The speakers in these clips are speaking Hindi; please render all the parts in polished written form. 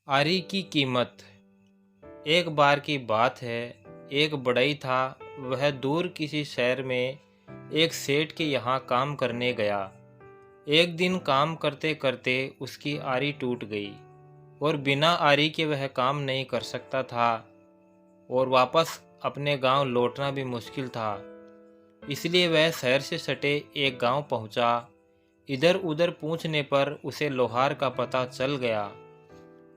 आरी की कीमत। एक बार की बात है, एक बढ़ई था। वह दूर किसी शहर में एक सेठ के यहाँ काम करने गया। एक दिन काम करते करते उसकी आरी टूट गई और बिना आरी के वह काम नहीं कर सकता था और वापस अपने गांव लौटना भी मुश्किल था। इसलिए वह शहर से सटे एक गांव पहुंचा। इधर उधर पूछने पर उसे लोहार का पता चल गया।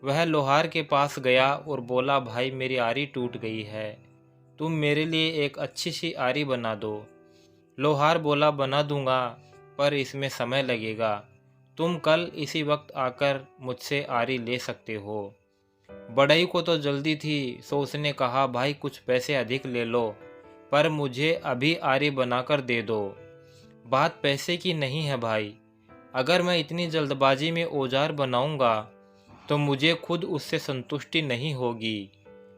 वह लोहार के पास गया और बोला, भाई मेरी आरी टूट गई है, तुम मेरे लिए एक अच्छी सी आरी बना दो। लोहार बोला, बना दूंगा, पर इसमें समय लगेगा। तुम कल इसी वक्त आकर मुझसे आरी ले सकते हो। बढ़ई को तो जल्दी थी, सो उसने कहा, भाई कुछ पैसे अधिक ले लो, पर मुझे अभी आरी बनाकर दे दो। बात पैसे की नहीं है भाई, अगर मैं इतनी जल्दबाजी में औजार बनाऊंगा तो मुझे खुद उससे संतुष्टि नहीं होगी।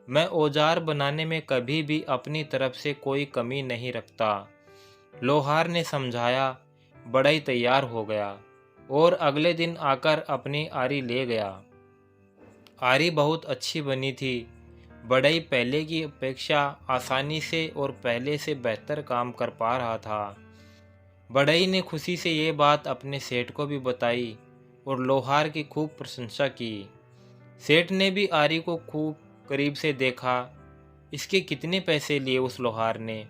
मैं औजार बनाने में कभी भी अपनी तरफ से कोई कमी नहीं रखता। लोहार ने समझाया। बढ़ई तैयार हो गया और अगले दिन आकर अपनी आरी ले गया। आरी बहुत अच्छी बनी थी। बढ़ई पहले की अपेक्षा आसानी से और पहले से बेहतर काम कर पा रहा था। बढ़ई ने खुशी से ये बात अपने सेठ को भी बताई और लोहार की खूब प्रशंसा की। सेठ ने भी आरी को खूब करीब से देखा। इसके कितने पैसे लिए उस लोहार ने?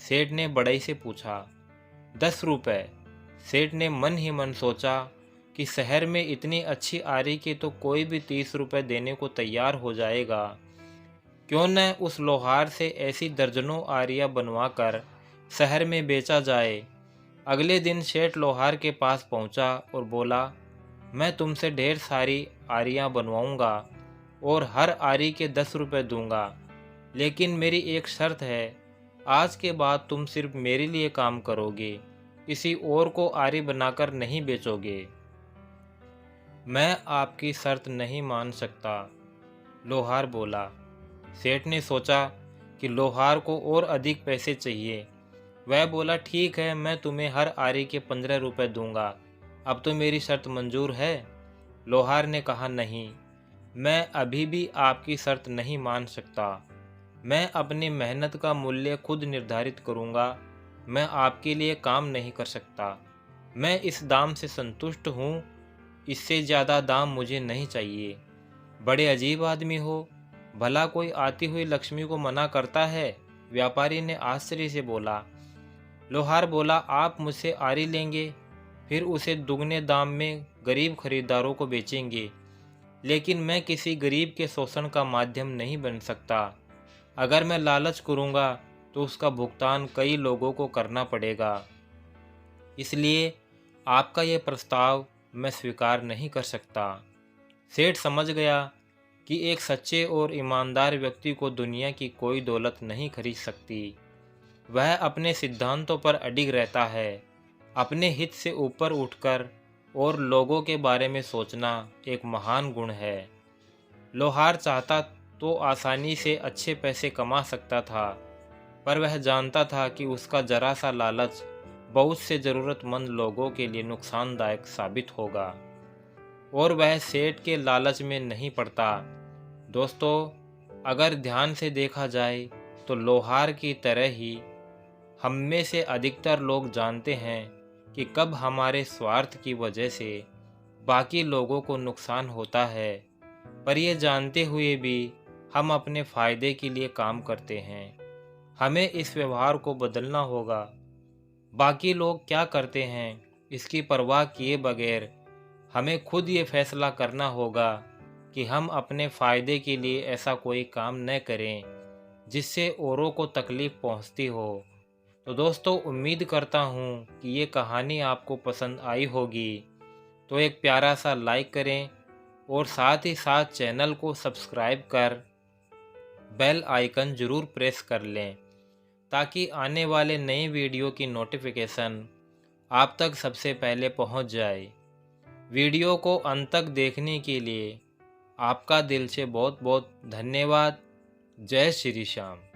सेठ ने बढ़ई से पूछा। 10 रुपए। सेठ ने मन ही मन सोचा कि शहर में इतनी अच्छी आरी के तो कोई भी 30 रुपए देने को तैयार हो जाएगा। क्यों न उस लोहार से ऐसी दर्जनों आरियां बनवा कर शहर में बेचा जाए। अगले दिन सेठ लोहार के पास पहुंचा और बोला, मैं तुमसे ढेर सारी आरियां बनवाऊंगा और हर आरी के 10 रुपए दूंगा, लेकिन मेरी एक शर्त है, आज के बाद तुम सिर्फ मेरे लिए काम करोगे, किसी और को आरी बनाकर नहीं बेचोगे। मैं आपकी शर्त नहीं मान सकता, लोहार बोला। सेठ ने सोचा कि लोहार को और अधिक पैसे चाहिए। वह बोला, ठीक है, मैं तुम्हें हर आरी के 15 रुपए दूंगा। अब तो मेरी शर्त मंजूर है। लोहार ने कहा, नहीं, मैं अभी भी आपकी शर्त नहीं मान सकता। मैं अपनी मेहनत का मूल्य खुद निर्धारित करूंगा। मैं आपके लिए काम नहीं कर सकता। मैं इस दाम से संतुष्ट हूँ, इससे ज़्यादा दाम मुझे नहीं चाहिए। बड़े अजीब आदमी हो, भला कोई आती हुई लक्ष्मी को मना करता है? व्यापारी ने आश्चर्य से बोला। लोहार बोला, आप मुझसे आरी लेंगे, फिर उसे दुगने दाम में गरीब खरीदारों को बेचेंगे, लेकिन मैं किसी गरीब के शोषण का माध्यम नहीं बन सकता। अगर मैं लालच करूंगा तो उसका भुगतान कई लोगों को करना पड़ेगा। इसलिए आपका यह प्रस्ताव मैं स्वीकार नहीं कर सकता। सेठ समझ गया कि एक सच्चे और ईमानदार व्यक्ति को दुनिया की कोई दौलत नहीं खरीद सकती। वह अपने सिद्धांतों पर अडिग रहता है। अपने हित से ऊपर उठकर और लोगों के बारे में सोचना एक महान गुण है। लोहार चाहता तो आसानी से अच्छे पैसे कमा सकता था, पर वह जानता था कि उसका जरा सा लालच बहुत से ज़रूरतमंद लोगों के लिए नुकसानदायक साबित होगा, और वह सेठ के लालच में नहीं पड़ता। दोस्तों, अगर ध्यान से देखा जाए तो लोहार की तरह ही हम में से अधिकतर लोग जानते हैं कि कब हमारे स्वार्थ की वजह से बाकी लोगों को नुकसान होता है, पर ये जानते हुए भी हम अपने फ़ायदे के लिए काम करते हैं। हमें इस व्यवहार को बदलना होगा। बाकी लोग क्या करते हैं इसकी परवाह किए बगैर हमें खुद ये फैसला करना होगा कि हम अपने फ़ायदे के लिए ऐसा कोई काम न करें जिससे औरों को तकलीफ़ पहुंचती हो। तो दोस्तों, उम्मीद करता हूँ कि ये कहानी आपको पसंद आई होगी। तो एक प्यारा सा लाइक करें और साथ ही साथ चैनल को सब्सक्राइब कर बेल आइकन ज़रूर प्रेस कर लें, ताकि आने वाले नए वीडियो की नोटिफिकेशन आप तक सबसे पहले पहुंच जाए। वीडियो को अंत तक देखने के लिए आपका दिल से बहुत बहुत धन्यवाद। जय श्री श्याम।